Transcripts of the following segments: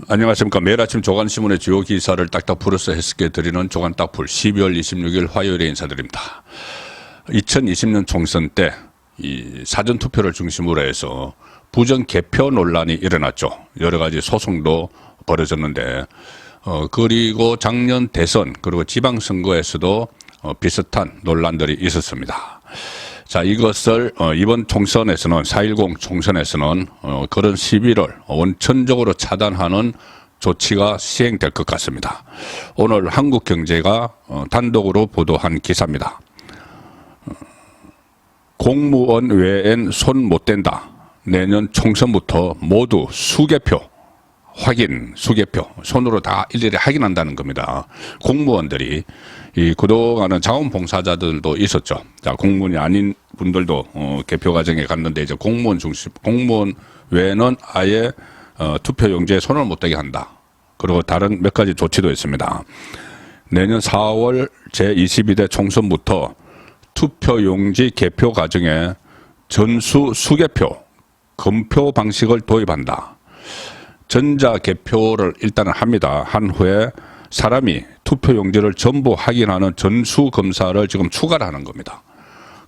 안녕하십니까. 매일 아침 조간신문의 주요 기사를 딱딱 풀어서 해석해 드리는 조간 딱풀 12월 26일 화요일에 인사드립니다. 2020년 총선 때 이 사전투표를 중심으로 해서 부정 개표 논란이 일어났죠. 여러 가지 소송도 벌어졌는데 그리고 작년 대선 그리고 지방선거에서도 비슷한 논란들이 있었습니다. 자, 이것을 이번 총선에서는 4.10 총선에서는 그런 시비를 원천적으로 차단하는 조치가 시행될 것 같습니다. 오늘 한국경제가 단독으로 보도한 기사입니다. 공무원 외엔 손 못 댄다. 내년 총선부터 모두 수개표 확인, 수개표 손으로 다 일일이 확인한다는 겁니다. 공무원들이 이 그동안은 자원봉사자들도 있었죠. 자, 공무원이 아닌 분들도 개표 과정에 갔는데 이제 공무원 외에는 아예 투표용지에 손을 못 대게 한다. 그리고 다른 몇 가지 조치도 있습니다. 내년 4월 제22대 총선부터 투표용지 개표 과정에 전수 수개표, 검표 방식을 도입한다. 전자개표를 일단은 합니다. 한 후에 사람이 투표용지를 전부 확인하는 전수검사를 지금 추가를 하는 겁니다.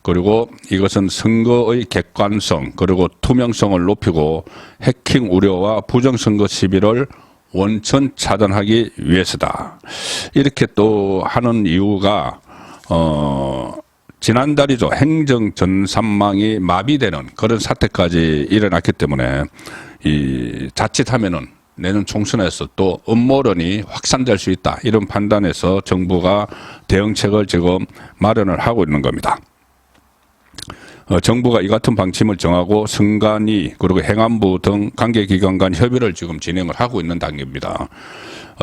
그리고 이것은 선거의 객관성 그리고 투명성을 높이고 해킹 우려와 부정선거 시비를 원천 차단하기 위해서다. 이렇게 또 하는 이유가 지난달이죠. 행정 전산망이 마비되는 그런 사태까지 일어났기 때문에 이 자칫하면은 내년 총선에서 또 음모론이 확산될 수 있다. 이런 판단에서 정부가 대응책을 지금 마련을 하고 있는 겁니다. 정부가 이 같은 방침을 정하고 선관위 그리고 행안부 등 관계기관 간 협의를 지금 진행을 하고 있는 단계입니다.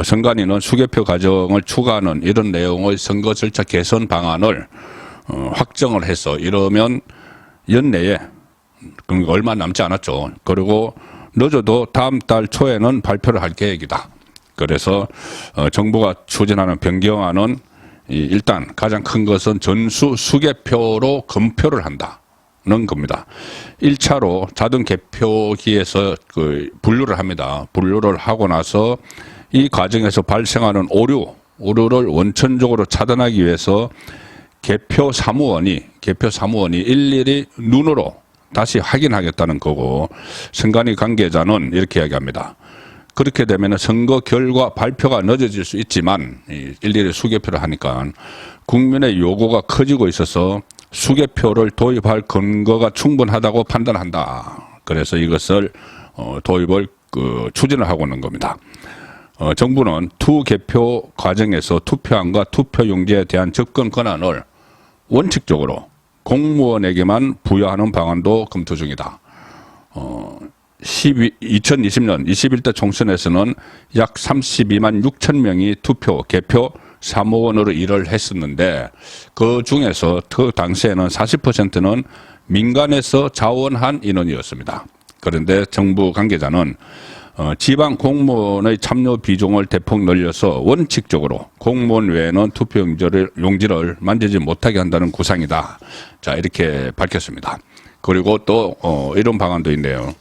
선관위는 수개표 과정을 추가하는 이런 내용의 선거 절차 개선 방안을 확정을 해서 이러면 연내에 얼마 남지 않았죠. 그리고 늦어도 다음 달 초에는 발표를 할 계획이다. 그래서 정부가 추진하는 변경안은 일단 가장 큰 것은 전수 수개표로 검표를 한다는 겁니다. 1차로 자동 개표기에서 분류를 합니다. 분류를 하고 나서 이 과정에서 발생하는 오류를 원천적으로 차단하기 위해서 개표 사무원이 일일이 눈으로 다시 확인하겠다는 거고, 선관위 관계자는 이렇게 이야기합니다. 그렇게 되면 선거 결과 발표가 늦어질 수 있지만 일일이 수개표를 하니까 국민의 요구가 커지고 있어서 수개표를 도입할 근거가 충분하다고 판단한다. 그래서 이것을 도입을 추진을 하고 있는 겁니다. 정부는 투개표 과정에서 투표함과 투표용지에 대한 접근 권한을 원칙적으로 공무원에게만 부여하는 방안도 검토 중이다. 2020년 21대 총선에서는 약 32만 6천 명이 개표 사무원으로 일을 했었는데 그 중에서 그 당시에는 40%는 민간에서 자원한 인원이었습니다. 그런데 정부 관계자는 지방 공무원의 참여 비중을 대폭 늘려서 원칙적으로 공무원 외에는 투표용지를 만지지 못하게 한다는 구상이다. 자, 이렇게 밝혔습니다. 그리고 또 이런 방안도 있네요.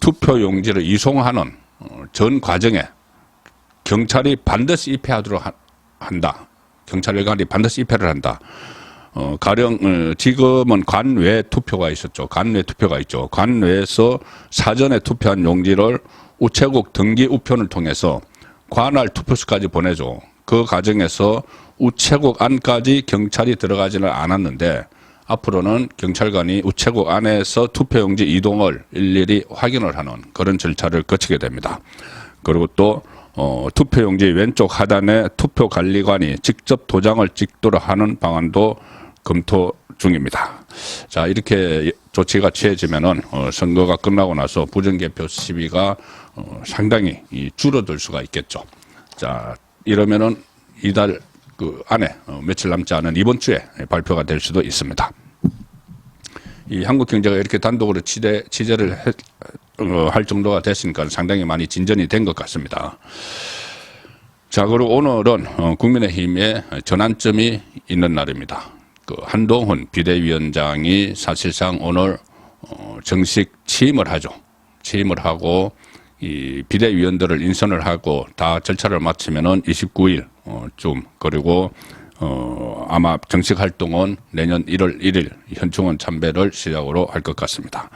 투표용지를 이송하는 전 과정에 경찰이 반드시 입회하도록 한다. 경찰관이 반드시 입회를 한다. 가령 지금은 관외 투표가 있었죠. 관외 투표가 있죠. 관외에서 사전에 투표한 용지를 우체국 등기 우편을 통해서 관할 투표소까지 보내줘. 그 과정에서 우체국 안까지 경찰이 들어가지는 않았는데 앞으로는 경찰관이 우체국 안에서 투표용지 이동을 일일이 확인을 하는 그런 절차를 거치게 됩니다. 그리고 또 투표용지 왼쪽 하단에 투표관리관이 직접 도장을 찍도록 하는 방안도 검토 중입니다. 자, 이렇게 조치가 취해지면은 선거가 끝나고 나서 부정개표 시비가 상당히 줄어들 수가 있겠죠. 자, 이러면은 이달 안에 며칠 남지 않은 이번 주에 발표가 될 수도 있습니다. 이 한국경제가 이렇게 단독으로 취재를 할 정도가 됐으니까 상당히 많이 진전이 된 것 같습니다. 자, 그리고 오늘은 국민의힘에 전환점이 있는 날입니다. 한동훈 비대위원장이 사실상 오늘 정식 취임을 하죠. 취임을 하고 이 비대위원들을 인선을 하고 다 절차를 마치면은 29일 쯤 그리고 아마 정식 활동은 내년 1월 1일 현충원 참배를 시작으로 할 것 같습니다.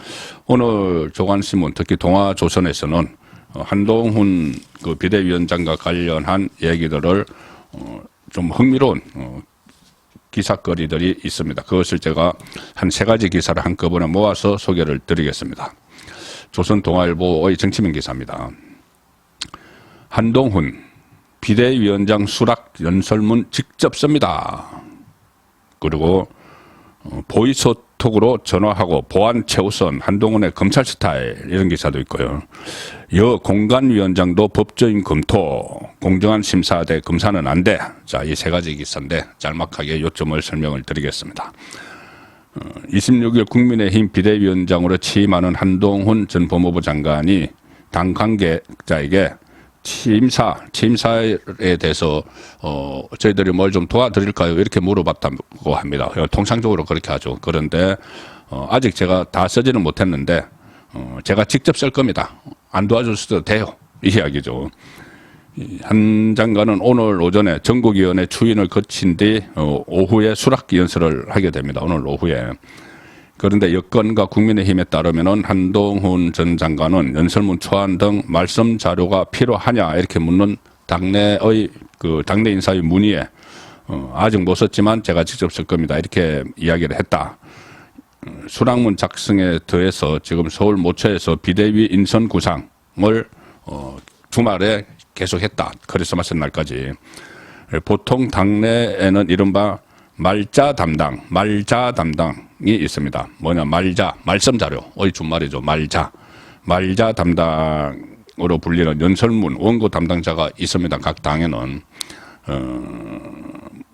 오늘 조간신문 특히 동아조선에서는 한동훈 그 비대위원장과 관련한 얘기들을 좀 흥미로운 기사거리들이 있습니다. 그것을 제가 한 3가지 기사를 한꺼번에 모아서 소개를 드리겠습니다. 조선동아일보의 정치면 기사입니다. 한동훈 비대위원장 수락 연설문 직접 씁니다. 그리고 보이스톡으로 전화하고 보안 최우선 한동훈의 검찰 스타일 이런 기사도 있고요. 여 공간위원장도 법조인 검토 공정한 심사 대 검사는 안 돼. 자, 이 3가지 기사인데 짤막하게 요점을 설명을 드리겠습니다. 26일 국민의힘 비대위원장으로 취임하는 한동훈 전 법무부 장관이 당 관계자에게 취임사에 대해서 저희들이 뭘 좀 도와드릴까요? 이렇게 물어봤다고 합니다. 통상적으로 그렇게 하죠. 그런데 아직 제가 다 쓰지는 못했는데 제가 직접 쓸 겁니다. 안 도와줄 수도 돼요. 이 이야기죠. 한 장관은 오늘 오전에 전국위원회 추인을 거친 뒤 오후에 수락 연설을 하게 됩니다. 오늘 오후에. 그런데 여권과 국민의힘에 따르면은 한동훈 전 장관은 연설문 초안 등 말씀 자료가 필요하냐 이렇게 묻는 당내 인사의 문의에 아직 못 썼지만 제가 직접 쓸 겁니다. 이렇게 이야기를 했다. 수락문 작성에 더해서 지금 서울 모처에서 비대위 인선 구상을 주말에 계속했다. 크리스마스 날까지. 보통 당내에는 이른바 말자 담당이 있습니다. 뭐냐, 말씀 자료의 준말이죠. 말자 담당으로 불리는 연설문 원고 담당자가 있습니다. 각 당에는.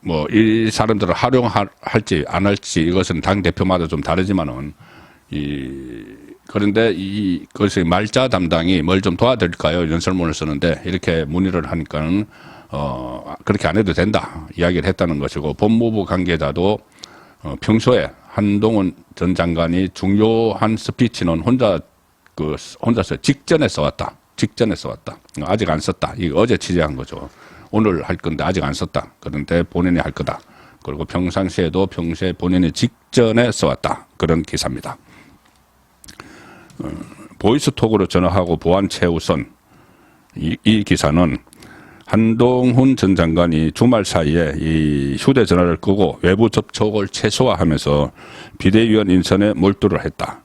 뭐, 이 사람들을 활용할지 안 할지 이것은 당 대표마다 좀 다르지만은, 그런데 그것이 말자 담당이 뭘 좀 도와드릴까요? 연설문을 쓰는데 이렇게 문의를 하니까는, 그렇게 안 해도 된다. 이야기를 했다는 것이고, 법무부 관계자도 평소에 한동훈 전 장관이 중요한 스피치는 혼자서 직전에 써왔다. 아직 안 썼다. 이거 어제 취재한 거죠. 오늘 할 건데 아직 안 썼다. 그런데 본인이 할 거다. 그리고 평상시에도 평소에 본인이 직전에 써왔다. 그런 기사입니다. 보이스톡으로 전화하고 보안 최우선. 이 기사는 한동훈 전 장관이 주말 사이에 이 휴대전화를 끄고 외부 접촉을 최소화하면서 비대위원 인선에 몰두를 했다.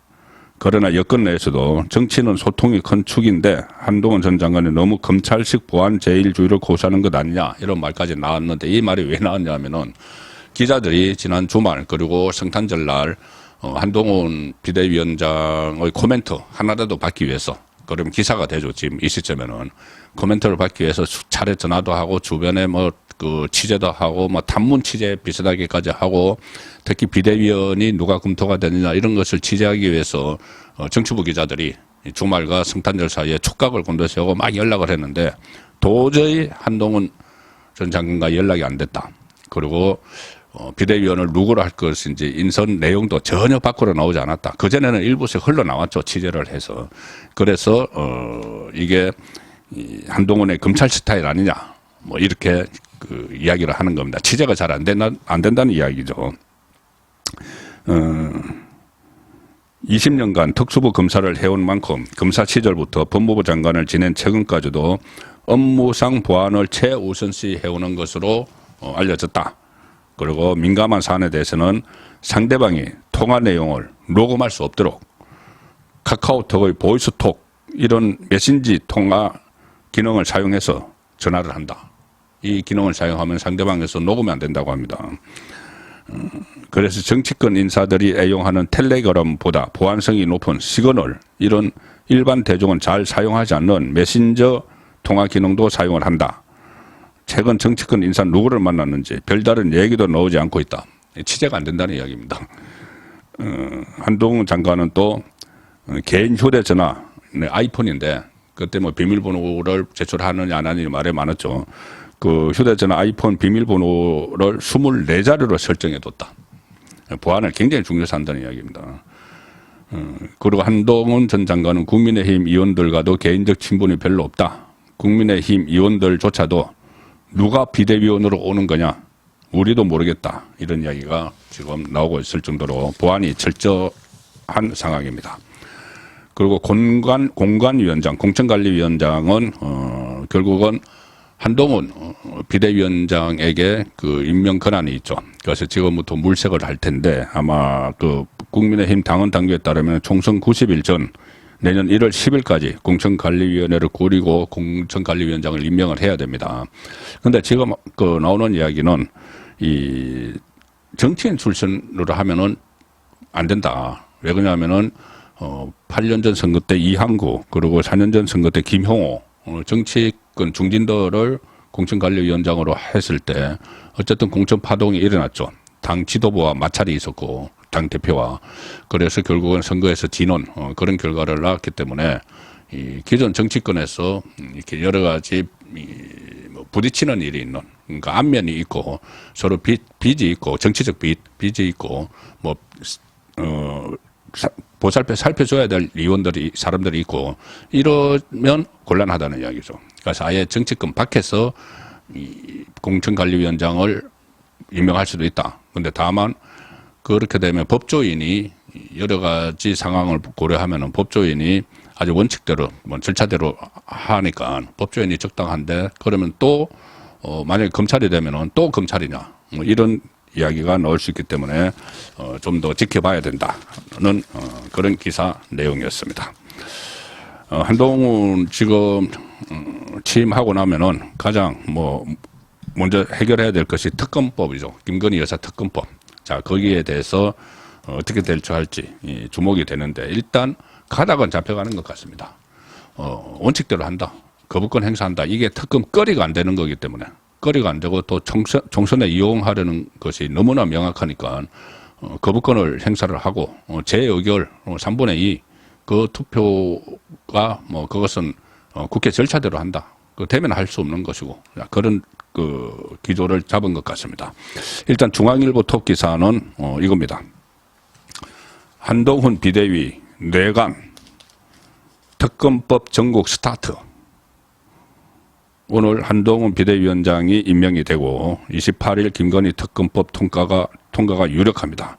그러나 여권 내에서도 정치는 소통이 큰 축인데 한동훈 전 장관이 너무 검찰식 보안 제일주의를 고수하는 것 아니냐 이런 말까지 나왔는데 이 말이 왜 나왔냐 하면은 기자들이 지난 주말 그리고 성탄절 날 한동훈 비대위원장의 코멘트 하나라도 받기 위해서 그러면 기사가 되죠. 지금 이 시점에는 코멘트를 받기 위해서 차례 전화도 하고 주변에 취재도 하고 단문 취재 비슷하게까지 하고 특히 비대위원이 누가 검토가 되느냐 이런 것을 취재하기 위해서 정치부 기자들이 주말과 성탄절 사이에 촉각을 곤두세우고 막 연락을 했는데 도저히 한동훈 전 장관과 연락이 안 됐다. 그리고 비대위원을 누구로 할 것인지 인선 내용도 전혀 밖으로 나오지 않았다. 그전에는 일부씩 흘러나왔죠. 취재를 해서. 그래서 이게 한동훈의 검찰 스타일 아니냐. 뭐 이렇게 이야기를 하는 겁니다. 취재가 잘 안 된다는 이야기죠. 20년간 특수부 검사를 해온 만큼 검사 시절부터 법무부 장관을 지낸 최근까지도 업무상 보안을 최우선시 해오는 것으로 알려졌다. 그리고 민감한 사안에 대해서는 상대방이 통화 내용을 녹음할 수 없도록 카카오톡의 보이스톡 이런 메신지 통화 기능을 사용해서 전화를 한다. 이 기능을 사용하면 상대방에서 녹음이 안 된다고 합니다. 그래서 정치권 인사들이 애용하는 텔레그램보다 보안성이 높은 시그널 이런 일반 대중은 잘 사용하지 않는 메신저 통화 기능도 사용을 한다. 최근 정치권 인사 누구를 만났는지 별다른 얘기도 나오지 않고 있다. 취재가 안 된다는 이야기입니다. 한동훈 장관은 또 개인 휴대전화, 아이폰인데 그때 뭐 비밀번호를 제출하느냐 안 하느냐 말에 많았죠. 그 휴대전화 아이폰 비밀번호를 24자료로 설정해뒀다. 보안을 굉장히 중요시 한다는 이야기입니다. 그리고 한동훈 전 장관은 국민의힘 의원들과도 개인적 친분이 별로 없다. 국민의힘 의원들조차도 누가 비대위원으로 오는 거냐? 우리도 모르겠다. 이런 이야기가 지금 나오고 있을 정도로 보안이 철저한 상황입니다. 그리고 공관위원장, 공천관리위원장은 결국은 한동훈 비대위원장에게 그 임명 권한이 있죠. 그래서 지금부터 물색을 할 텐데 아마 그 국민의힘 당헌 당규에 따르면 총선 90일 전 내년 1월 10일까지 공천관리위원회를 꾸리고 공천관리위원장을 임명을 해야 됩니다. 그런데 지금 그 나오는 이야기는 이 정치인 출신으로 하면은 안 된다. 왜 그러냐면은 8년 전 선거 때 이항구 그리고 4년 전 선거 때 김형호 정치권 중진들을 공천관리위원장으로 했을 때 어쨌든 공천 파동이 일어났죠. 당 지도부와 마찰이 있었고 당 대표와 그래서 결국은 선거에서 지는 그런 결과를 낳았기 때문에 이 기존 정치권에서 이렇게 여러 가지 뭐 부딪히는 일이 있는 그러니까 안면이 있고 서로 빚이 있고 정치적 빚이 있고 뭐 살펴줘야 될 의원들이 사람들이 있고 이러면 곤란하다는 이야기죠. 그래서 아예 정치권 밖에서 이 공천관리위원장을 임명할 수도 있다. 그런데 다만 그렇게 되면 법조인이 여러 가지 상황을 고려하면은 법조인이 아주 원칙대로 뭐 절차대로 하니까 법조인이 적당한데 그러면 또 만약에 검찰이 되면은 또 검찰이냐 뭐 이런 이야기가 나올 수 있기 때문에 좀 더 지켜봐야 된다는 그런 기사 내용이었습니다. 한동훈 지금 취임하고 나면은 가장 뭐 먼저 해결해야 될 것이 특검법이죠. 김건희 여사 특검법. 자, 거기에 대해서 어떻게 대처할지 주목이 되는데 일단 가닥은 잡혀가는 것 같습니다. 원칙대로 한다. 거부권 행사한다. 이게 특검 거리가 안 되는 거기 때문에 거리가 안 되고 또 총선에 이용하려는 것이 너무나 명확하니까 거부권을 행사를 하고 재의결 3분의 2 그 투표가 뭐 그것은 국회 절차대로 한다. 그 되면 할 수 없는 것이고 그런 그 기조를 잡은 것 같습니다. 일단 중앙일보 톱 기사는 이겁니다. 한동훈 비대위 뇌관 특검법 전국 스타트. 오늘 한동훈 비대위원장이 임명이 되고 28일 김건희 특검법 통과가 유력합니다.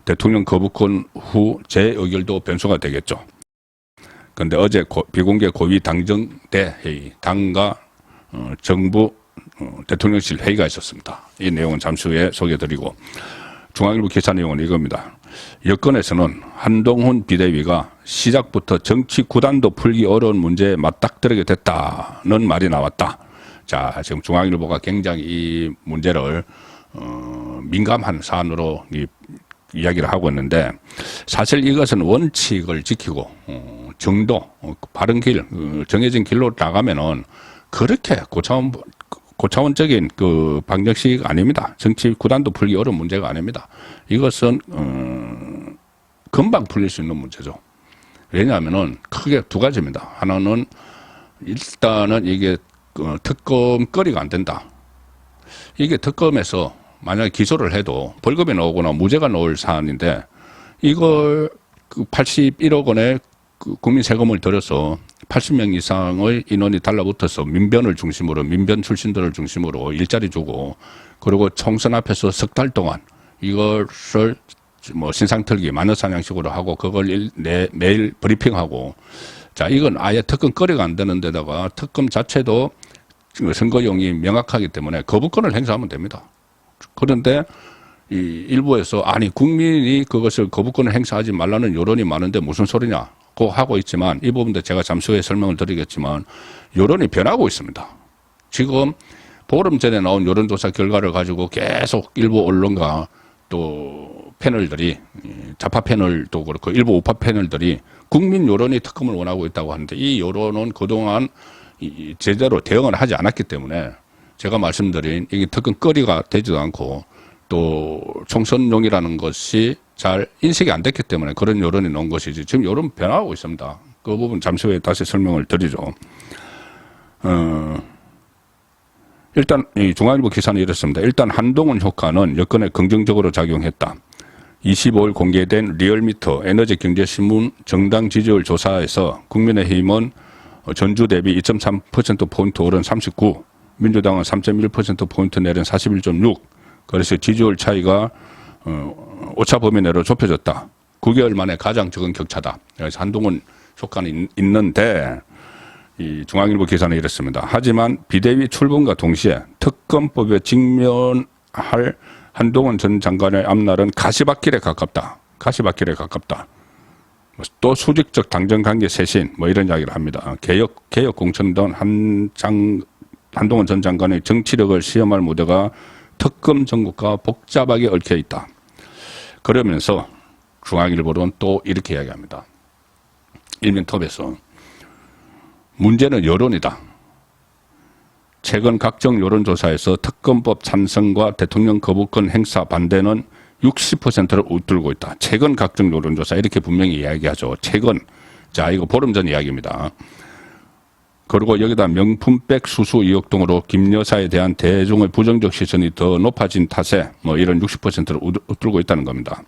대통령 거부권 후 재의결도 변수가 되겠죠. 그런데 어제 비공개 고위 당정대 회의, 당과 정부 대통령실 회의가 있었습니다. 이 내용은 잠시 후에 소개해드리고 중앙일보 기사 내용은 이겁니다. 여권에서는 한동훈 비대위가 시작부터 정치 구단도 풀기 어려운 문제에 맞닥뜨리게 됐다는 말이 나왔다. 자, 지금 중앙일보가 굉장히 이 문제를 민감한 사안으로 이야기를 하고 있는데 사실 이것은 원칙을 지키고 정도, 바른 길, 정해진 길로 나가면은 그렇게 고차원적인 그 방정식 아닙니다. 정치 구단도 풀기 어려운 문제가 아닙니다. 이것은 금방 풀릴 수 있는 문제죠. 왜냐하면은 크게 두 가지입니다. 하나는 일단은 이게 특검 거리가 안 된다. 이게 특검에서 만약에 기소를 해도 벌금이 나오거나 무죄가 나올 사안인데 이걸 81억 원의 국민 세금을 들여서 80명 이상의 인원이 달라붙어서 민변을 중심으로 민변 출신들을 중심으로 일자리 주고 그리고 총선 앞에서 석 달 동안 이것을 뭐 신상털기 마녀사냥식으로 하고 그걸 매일 브리핑하고 자 이건 아예 특검 거리가 안 되는 데다가 특검 자체도 선거용이 명확하기 때문에 거부권을 행사하면 됩니다. 그런데 이 일부에서 아니 국민이 그것을 거부권을 행사하지 말라는 여론이 많은데 무슨 소리냐고 하고 있지만 이 부분도 제가 잠시 후에 설명을 드리겠지만 여론이 변하고 있습니다. 지금 보름 전에 나온 여론조사 결과를 가지고 계속 일부 언론과 또 패널들이 좌파 패널도 그렇고 일부 우파 패널들이 국민 여론이 특검을 원하고 있다고 하는데 이 여론은 그동안 제대로 대응을 하지 않았기 때문에 제가 말씀드린 이게 특검 거리가 되지도 않고 또 총선용이라는 것이 잘 인식이 안 됐기 때문에 그런 여론이 나온 것이지 지금 여론 변화하고 있습니다. 그 부분 잠시 후에 다시 설명을 드리죠. 일단 이 중앙일보 기사는 이렇습니다. 일단 한동훈 효과는 여건에 긍정적으로 작용했다. 25일 공개된 리얼미터 에너지경제신문 정당 지지율 조사에서 국민의힘은 전주 대비 2.3%포인트 오른 39, 민주당은 3.1%포인트 내린 41.6, 그래서 지지율 차이가 오차 범위 내로 좁혀졌다. 9개월 만에 가장 적은 격차다. 그래서 한동훈 효과는 있는데 이 중앙일보 기사는 이렇습니다. 하지만 비대위 출범과 동시에 특검법에 직면할 한동훈 전 장관의 앞날은 가시밭길에 가깝다. 가시밭길에 가깝다. 또 수직적 당정관계 쇄신 뭐 이런 이야기를 합니다. 개혁 공천던 한동훈 전 장관의 정치력을 시험할 무대가 특검 정국과 복잡하게 얽혀 있다. 그러면서 중앙일보는 또 이렇게 이야기합니다. 일면톱에서 문제는 여론이다. 최근 각종 여론조사에서 특검법 찬성과 대통령 거부권 행사 반대는 60%를 웃돌고 있다. 최근 각종 여론조사 이렇게 분명히 이야기하죠. 최근. 자, 이거 보름 전 이야기입니다. 그리고 여기다 명품백 수수 의혹 등으로 김 여사에 대한 대중의 부정적 시선이 더 높아진 탓에 뭐 이런 60%를 웃돌고 있다는 겁니다.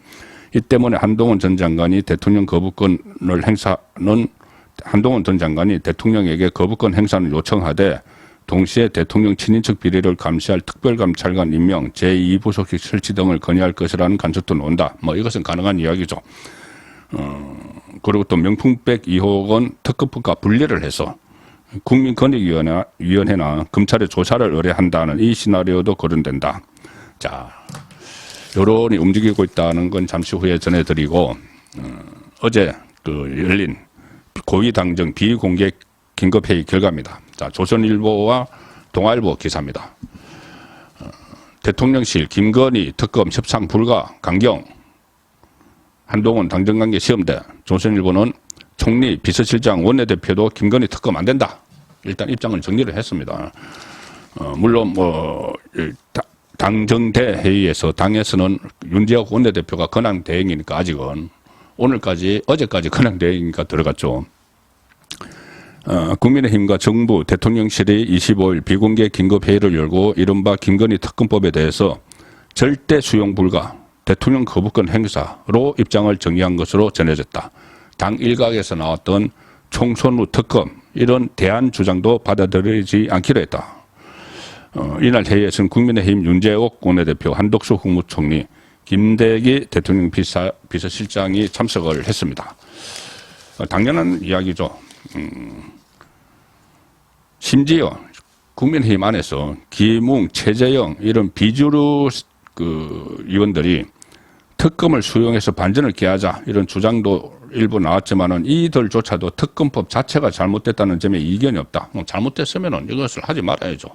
이 때문에 한동훈 전 장관이 대통령에게 거부권 행사를 요청하되 동시에 대통령 친인척 비리를 감시할 특별감찰관 임명, 제2부속실 설치 등을 건의할 것이라는 관측도 나온다. 뭐 이것은 가능한 이야기죠. 그리고 또 명품백 의혹은 특검법과 분리를 해서 국민권익위원회나 검찰의 조사를 의뢰한다는 이 시나리오도 거론된다. 자, 여론이 움직이고 있다는 건 잠시 후에 전해드리고 어제 열린 고위당정 비공개 긴급회의 결과입니다. 자, 조선일보와 동아일보 기사입니다. 대통령실 김건희 특검 협상 불가 강경 한동훈 당정관계 시험대. 조선일보는 총리 비서실장 원내대표도 김건희 특검 안 된다. 일단 입장을 정리를 했습니다. 물론 당정대 회의에서 당에서는 윤재옥 원내대표가 권한대행이니까 아직은 어제까지 권한대행이니까 들어갔죠. 국민의힘과 정부 대통령실이 25일 비공개 긴급회의를 열고 이른바 김건희 특검법에 대해서 절대 수용 불가 대통령 거부권 행사로 입장을 정리한 것으로 전해졌다. 당 일각에서 나왔던 총선 후 특검 이런 대안 주장도 받아들이지 않기로 했다. 이날 회의에서는 국민의힘 윤재옥 원내대표, 한덕수 국무총리, 김대기 대통령 비서실장이 참석을 했습니다. 당연한 이야기죠. 심지어 국민의힘 안에서 김웅, 최재형 이런 비주류 의원들이 특검을 수용해서 반전을 기하자 이런 주장도 일부 나왔지만은 이들조차도 특검법 자체가 잘못됐다는 점에 이견이 없다. 잘못됐으면은 이것을 하지 말아야죠.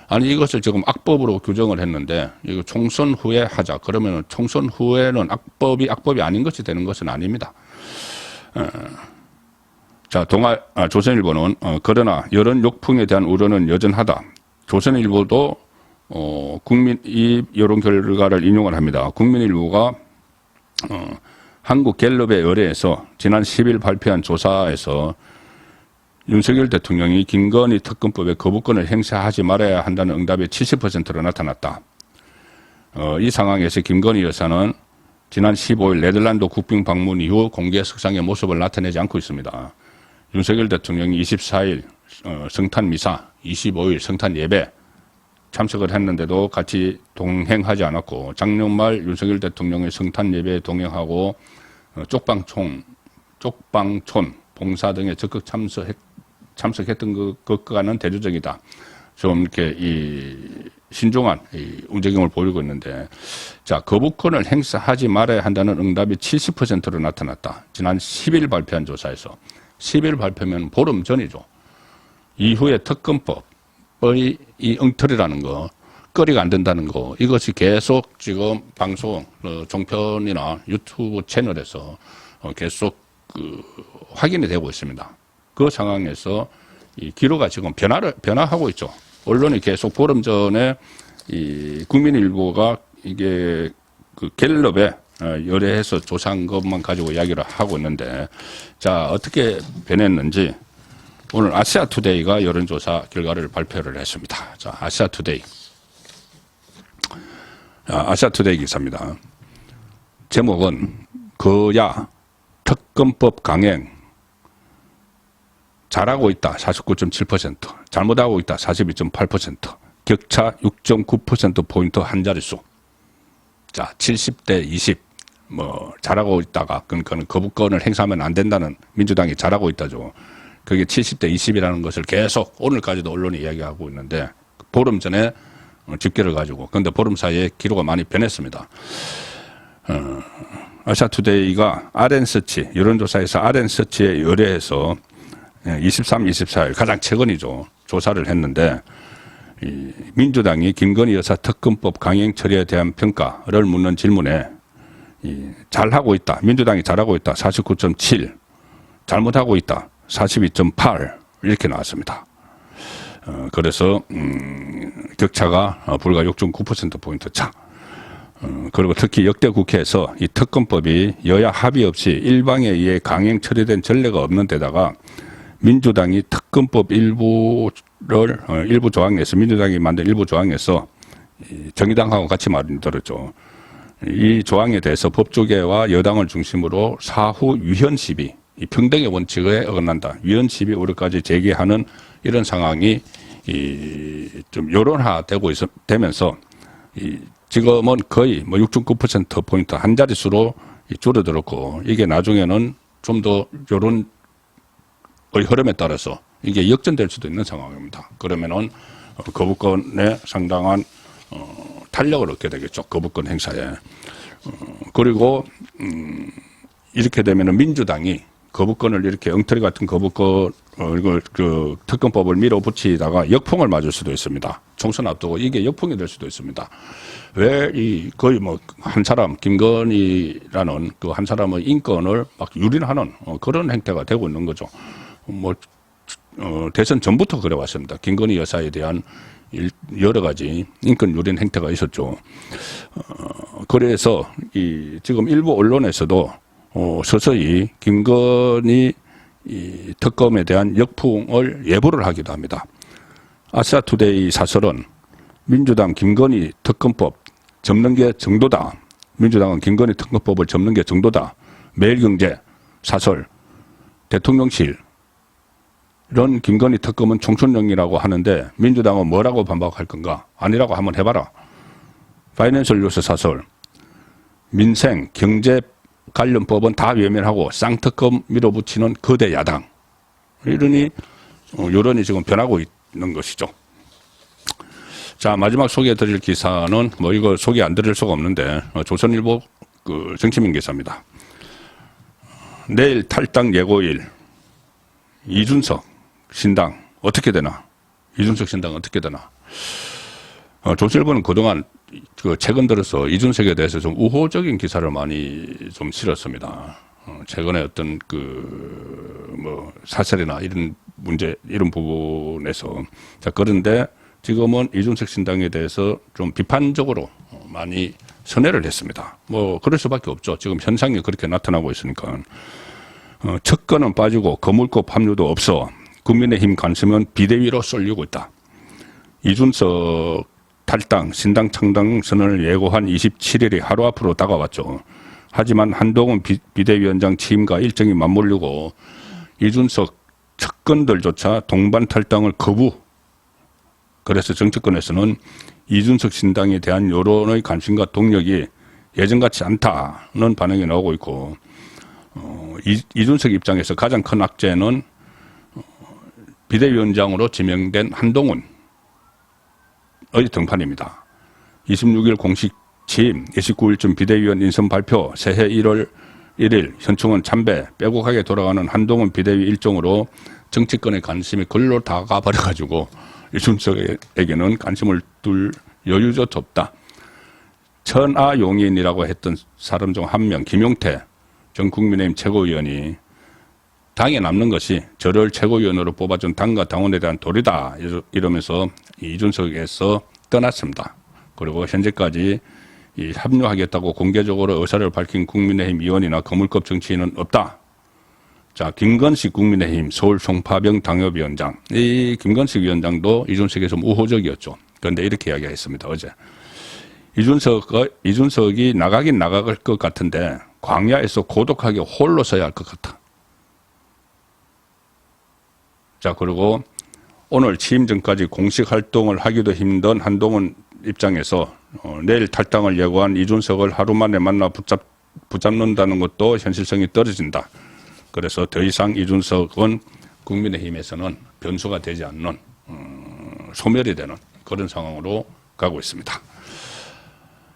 아니 이것을 지금 악법으로 규정을 했는데 이거 총선 후에 하자. 그러면은 총선 후에는 악법이 아닌 것이 되는 것은 아닙니다. 자, 조선일보는 그러나 여론 욕풍에 대한 우려는 여전하다. 조선일보도 이 여론 결과를 인용을 합니다. 국민일보가 한국갤럽에 의뢰해서 지난 10일 발표한 조사에서 윤석열 대통령이 김건희 특검법에 거부권을 행사하지 말아야 한다는 응답이 70%로 나타났다. 이 상황에서 김건희 여사는 지난 15일 네덜란드 국빈 방문 이후 공개 석상의 모습을 나타내지 않고 있습니다. 윤석열 대통령이 24일 성탄 미사, 25일 성탄 예배 참석을 했는데도 같이 동행하지 않았고 작년 말 윤석열 대통령의 성탄 예배에 동행하고 쪽방촌 봉사 등에 적극 참석했던 것과는 대조적이다. 좀 이렇게 신중한 움직임을 보이고 있는데, 자, 거부권을 행사하지 말아야 한다는 응답이 70%로 나타났다. 지난 10일 발표한 조사에서 10일 발표면 보름 전이죠. 이후에 특검법의 이 엉터리라는 거, 거리가 안 된다는 거, 이것이 계속 지금 방송, 종편이나 유튜브 채널에서 계속 확인이 되고 있습니다. 그 상황에서 이 기로가 지금 변화하고 있죠. 언론이 계속 보름 전에 이 국민일보가 이게 갤럽에 의뢰해서 조사한 것만 가지고 이야기를 하고 있는데, 자, 어떻게 변했는지 오늘 아시아투데이가 여론조사 결과를 발표를 했습니다. 자, 아시아투데이 기사입니다. 제목은 거야 특검법 강행 잘하고 있다 49.7%, 잘못하고 있다 42.8%, 격차 6.9%포인트 한 자릿수. 자, 70대 20. 잘하고 있다가, 그러니까 거부권을 행사하면 안 된다는 민주당이 잘하고 있다죠. 그게 70대 20이라는 것을 계속 오늘까지도 언론이 이야기하고 있는데, 보름 전에 집계를 가지고, 그런데 보름 사이에 기로가 많이 변했습니다. 아시아투데이가 RN서치, 여론조사에서 RN서치에 의뢰해서 23, 24일, 가장 최근이죠. 조사를 했는데, 민주당이 김건희 여사 특검법 강행 처리에 대한 평가를 묻는 질문에 잘하고 있다, 민주당이 잘하고 있다 49.7, 잘못하고 있다 42.8 이렇게 나왔습니다. 그래서 격차가 불과 6.9%포인트 차. 그리고 특히 역대 국회에서 이 특검법이 여야 합의 없이 일방에 의해 강행 처리된 전례가 없는 데다가 민주당이 특검법 일부 조항에서, 민주당이 만든 일부 조항에서 정의당하고 같이 만들었죠. 이 조항에 대해서 법조계와 여당을 중심으로 사후 위헌 시비, 이 평등의 원칙에 어긋난다, 위헌 시비 우려까지 제기하는 이런 상황이 좀 여론화되고 되면서 지금은 거의 6.9%포인트 한 자릿수로 줄어들었고, 이게 나중에는 좀 더 여론의 흐름에 따라서 이게 역전될 수도 있는 상황입니다. 그러면은 거부권에 상당한 탄력을 얻게 되겠죠. 거부권 행사에. 그리고 이렇게 되면은 민주당이 거부권을 이렇게 엉터리 같은 거부권 그 특검법을 밀어붙이다가 역풍을 맞을 수도 있습니다. 총선 앞두고 이게 역풍이 될 수도 있습니다. 왜 거의 한 사람, 김건희라는 그 한 사람의 인권을 막 유린하는 그런 행태가 되고 있는 거죠. 대선 전부터 그래왔습니다. 김건희 여사에 대한 여러 가지 인권 유린 행태가 있었죠. 그래서 지금 일부 언론에서도 서서히 김건희 특검에 대한 역풍을 예보를 하기도 합니다. 아시아투데이 사설은 민주당 김건희 특검법 접는 게 정도다. 민주당은 김건희 특검법을 접는 게 정도다. 매일경제 사설, 대통령실 이런 김건희 특검은 총선용이라고 하는데 민주당은 뭐라고 반박할 건가? 아니라고 한번 해봐라. 파이낸셜 뉴스 사설, 민생, 경제 관련 법은 다 외면하고 쌍특검 밀어붙이는 거대 야당. 이러니 여론이 지금 변하고 있는 것이죠. 자, 마지막 소개해드릴 기사는 이거 소개 안 드릴 수가 없는데 조선일보 그 정치민 기사입니다. 내일 탈당 예고일. 이준석 신당 어떻게 되나? 이준석 신당 어떻게 되나? 조선일보는 그동안 최근 들어서 이준석에 대해서 좀 우호적인 기사를 많이 좀 실었습니다. 최근에 어떤 사설이나 이런 문제, 이런 부분에서. 자, 그런데 지금은 이준석 신당에 대해서 좀 비판적으로 많이 선회를 했습니다. 그럴 수밖에 없죠. 지금 현상이 그렇게 나타나고 있으니까. 척건은 빠지고 거물급 합류도 없어. 국민의힘 관심은 비대위로 쏠리고 있다. 이준석 탈당, 신당 창당 선언을 예고한 27일이 하루 앞으로 다가왔죠. 하지만 한동훈 비대위원장 취임과 일정이 맞물리고 이준석 척건들조차 동반 탈당을 거부. 그래서 정치권에서는 이준석 신당에 대한 여론의 관심과 동력이 예전같지 않다는 반응이 나오고 있고, 이준석 입장에서 가장 큰 악재는 비대위원장으로 지명된 한동훈의 등판입니다. 26일 공식 취임, 29일쯤 비대위원 인선 발표, 새해 1월 1일 현충원 참배, 빼곡하게 돌아가는 한동훈 비대위 일정으로 정치권의 관심이 글로 다가버려가지고 이준석에게는 관심을 둘 여유조차 없다. 천하용인이라고 했던 사람 중 한 명, 김용태 전 국민의힘 최고위원이 당에 남는 것이 저를 최고위원으로 뽑아준 당과 당원에 대한 도리다 이러면서 이준석에서 떠났습니다. 그리고 현재까지 합류하겠다고 공개적으로 의사를 밝힌 국민의힘 의원이나 거물급 정치인은 없다. 자, 김건식 국민의힘 서울 송파병 당협위원장. 이 김건식 위원장도 이준석에 좀 우호적이었죠. 그런데 이렇게 이야기했습니다. 어제. 이준석이 나가긴 나갈 것 같은데 광야에서 고독하게 홀로 서야 할 것 같아. 자, 그리고 오늘 취임 전까지 공식 활동을 하기도 힘든 한동훈 입장에서 내일 탈당을 예고한 이준석을 하루 만에 만나 붙잡는다는 것도 현실성이 떨어진다. 그래서 더 이상 이준석은 국민의힘에서는 변수가 되지 않는 소멸이 되는 그런 상황으로 가고 있습니다.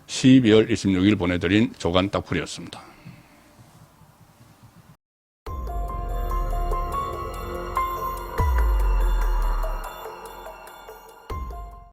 12월 26일 보내드린 조간 딱풀이었습니다.